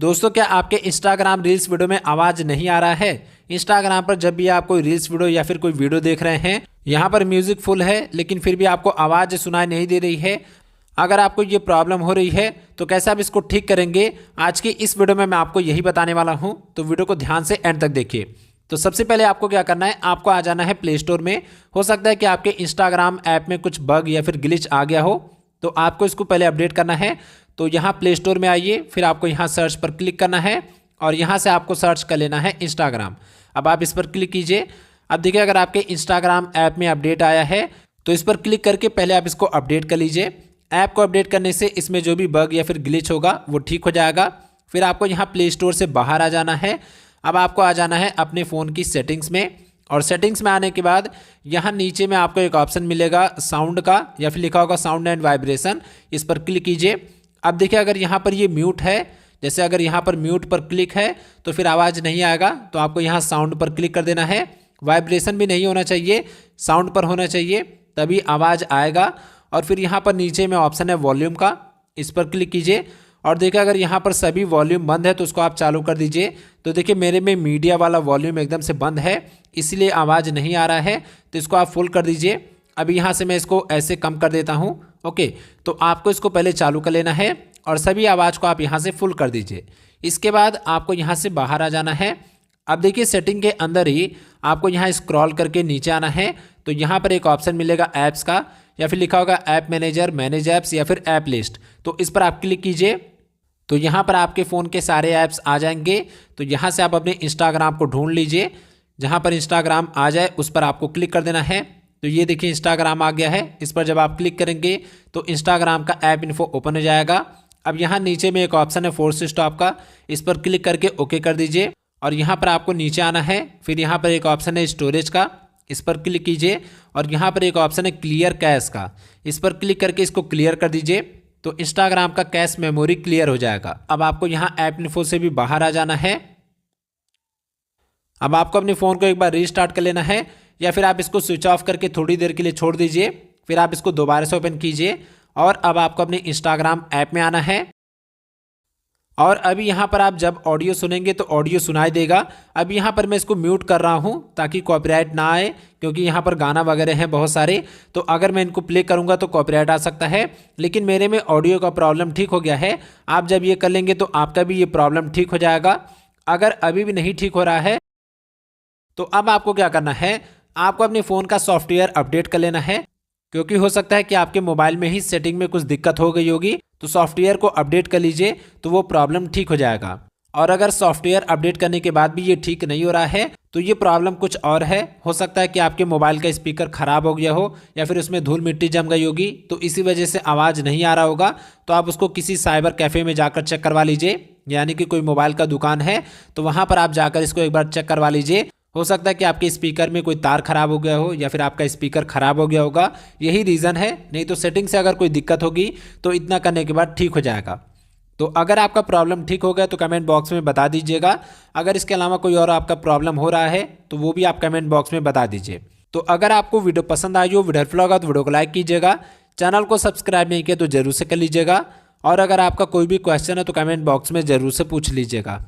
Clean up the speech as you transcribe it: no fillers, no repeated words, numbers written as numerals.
दोस्तों, क्या आपके इंस्टाग्राम रील्स वीडियो में आवाज़ नहीं आ रहा है? इंस्टाग्राम पर जब भी आप कोई रील्स वीडियो या फिर कोई वीडियो देख रहे हैं, यहाँ पर म्यूजिक फुल है लेकिन फिर भी आपको आवाज़ सुनाई नहीं दे रही है। अगर आपको ये प्रॉब्लम हो रही है तो कैसे आप इसको ठीक करेंगे, आज की इस वीडियो में मैं आपको यही बताने वाला हूँ। तो वीडियो को ध्यान से एंड तक देखिए। तो सबसे पहले आपको क्या करना है, आपको आ जाना है प्ले स्टोर में। हो सकता है कि आपके इंस्टाग्राम ऐप में कुछ बग या फिर ग्लिच आ गया हो, तो आपको इसको पहले अपडेट करना है। तो यहाँ प्ले स्टोर में आइए, फिर आपको यहाँ सर्च पर क्लिक करना है और यहाँ से आपको सर्च कर लेना है इंस्टाग्राम। अब आप इस पर क्लिक कीजिए। अब देखिए, अगर आपके इंस्टाग्राम ऐप में अपडेट आया है तो इस पर क्लिक करके पहले आप इसको अपडेट कर लीजिए। ऐप को अपडेट करने से इसमें जो भी बग या फिर ग्लिच होगा वो ठीक हो जाएगा। फिर आपको यहाँ प्ले स्टोर से बाहर आ जाना है। अब आपको आ जाना है अपने फ़ोन की सेटिंग्स में, और सेटिंग्स में आने के बाद यहाँ नीचे में आपको एक ऑप्शन मिलेगा साउंड का, या फिर लिखा होगा साउंड एंड वाइब्रेशन। इस पर क्लिक कीजिए। अब देखिए, अगर यहाँ पर ये म्यूट है, जैसे अगर यहाँ पर म्यूट पर क्लिक है तो फिर आवाज़ नहीं आएगा, तो आपको यहाँ साउंड पर क्लिक कर देना है। वाइब्रेशन भी नहीं होना चाहिए, साउंड पर होना चाहिए, तभी आवाज़ आएगा। और फिर यहाँ पर नीचे में ऑप्शन है वॉल्यूम का, इस पर क्लिक कीजिए। और देखिए, अगर यहाँ पर सभी वॉल्यूम बंद है तो उसको आप चालू कर दीजिए। तो देखिए, मेरे में मीडिया वाला वॉल्यूम एकदम से बंद है, इसलिए आवाज़ नहीं आ रहा है, तो इसको आप फुल कर दीजिए। अभी यहाँ से मैं इसको ऐसे कम कर देता हूँ। ओके, तो आपको इसको पहले चालू कर लेना है और सभी आवाज़ को आप यहाँ से फुल कर दीजिए। इसके बाद आपको यहाँ से बाहर आ जाना है। अब देखिए, सेटिंग के अंदर ही आपको यहाँ स्क्रॉल करके नीचे आना है। तो यहाँ पर एक ऑप्शन मिलेगा ऐप्स का, या फिर लिखा होगा ऐप मैनेजर, मैनेज ऐप्स, या फिर ऐप लिस्ट। तो इस पर आप क्लिक कीजिए। तो यहाँ पर आपके फ़ोन के सारे ऐप्स आ जाएंगे। तो यहाँ से आप अपने इंस्टाग्राम को ढूंढ लीजिए। जहाँ पर इंस्टाग्राम आ जाए उस पर आपको क्लिक कर देना है। तो ये देखिए, इंस्टाग्राम आ गया है। इस पर जब आप क्लिक करेंगे तो इंस्टाग्राम का ऐप इन्फो ओपन हो जाएगा। अब यहाँ नीचे में एक ऑप्शन है फोर्स स्टॉप का, इस पर क्लिक करके ओके कर दीजिए। और यहाँ पर आपको नीचे आना है। फिर यहाँ पर एक ऑप्शन है स्टोरेज का, इस पर क्लिक कीजिए। और यहाँ पर एक ऑप्शन है क्लियर कैश का, इस पर क्लिक करके इसको क्लियर कर दीजिए। तो इंस्टाग्राम का कैश मेमोरी क्लियर हो जाएगा। अब आपको यहाँ ऐप इन्फो से भी बाहर आ जाना है। अब आपको अपने फ़ोन को एक बार रीस्टार्ट कर लेना है, या फिर आप इसको स्विच ऑफ करके थोड़ी देर के लिए छोड़ दीजिए। फिर आप इसको दोबारा से ओपन कीजिए और अब आपको अपने इंस्टाग्राम ऐप में आना है। और अभी यहाँ पर आप जब ऑडियो सुनेंगे तो ऑडियो सुनाई देगा। अब यहाँ पर मैं इसको म्यूट कर रहा हूँ ताकि कॉपीराइट ना आए, क्योंकि यहाँ पर गाना वगैरह हैं बहुत सारे, तो अगर मैं इनको प्ले करूँगा तो कॉपीराइट आ सकता है। लेकिन मेरे में ऑडियो का प्रॉब्लम ठीक हो गया है। आप जब ये कर लेंगे तो आपका भी ये प्रॉब्लम ठीक हो जाएगा। अगर अभी भी नहीं ठीक हो रहा है तो अब आपको क्या करना है, आपको अपने फ़ोन का सॉफ्टवेयर अपडेट कर लेना है, क्योंकि हो सकता है कि आपके मोबाइल में ही सेटिंग में कुछ दिक्कत हो गई होगी। तो सॉफ्टवेयर को अपडेट कर लीजिए तो वो प्रॉब्लम ठीक हो जाएगा। और अगर सॉफ्टवेयर अपडेट करने के बाद भी ये ठीक नहीं हो रहा है तो ये प्रॉब्लम कुछ और है। हो सकता है कि आपके मोबाइल का स्पीकर ख़राब हो गया हो, या फिर उसमें धूल मिट्टी जम गई होगी, तो इसी वजह से आवाज़ नहीं आ रहा होगा। तो आप उसको किसी साइबर कैफ़े में जाकर चेक करवा लीजिए, यानी कि कोई मोबाइल का दुकान है तो वहाँ पर आप जाकर इसको एक बार चेक करवा लीजिए। हो सकता है कि आपके स्पीकर में कोई तार खराब हो गया हो, या फिर आपका स्पीकर खराब हो गया होगा, यही रीज़न है। नहीं तो सेटिंग से अगर कोई दिक्कत होगी तो इतना करने के बाद ठीक हो जाएगा। तो अगर आपका प्रॉब्लम ठीक हो गया तो कमेंट बॉक्स में बता दीजिएगा। अगर इसके अलावा कोई और आपका प्रॉब्लम हो रहा है तो वो भी आप कमेंट बॉक्स में बता दीजिए। तो अगर आपको वीडियो पसंद आई हो, वीडियो हेल्पफुल होगा तो वीडियो को लाइक कीजिएगा। चैनल को सब्सक्राइब नहीं किया तो जरूर से कर लीजिएगा। और अगर आपका कोई भी क्वेश्चन है तो कमेंट बॉक्स में ज़रूर से पूछ लीजिएगा।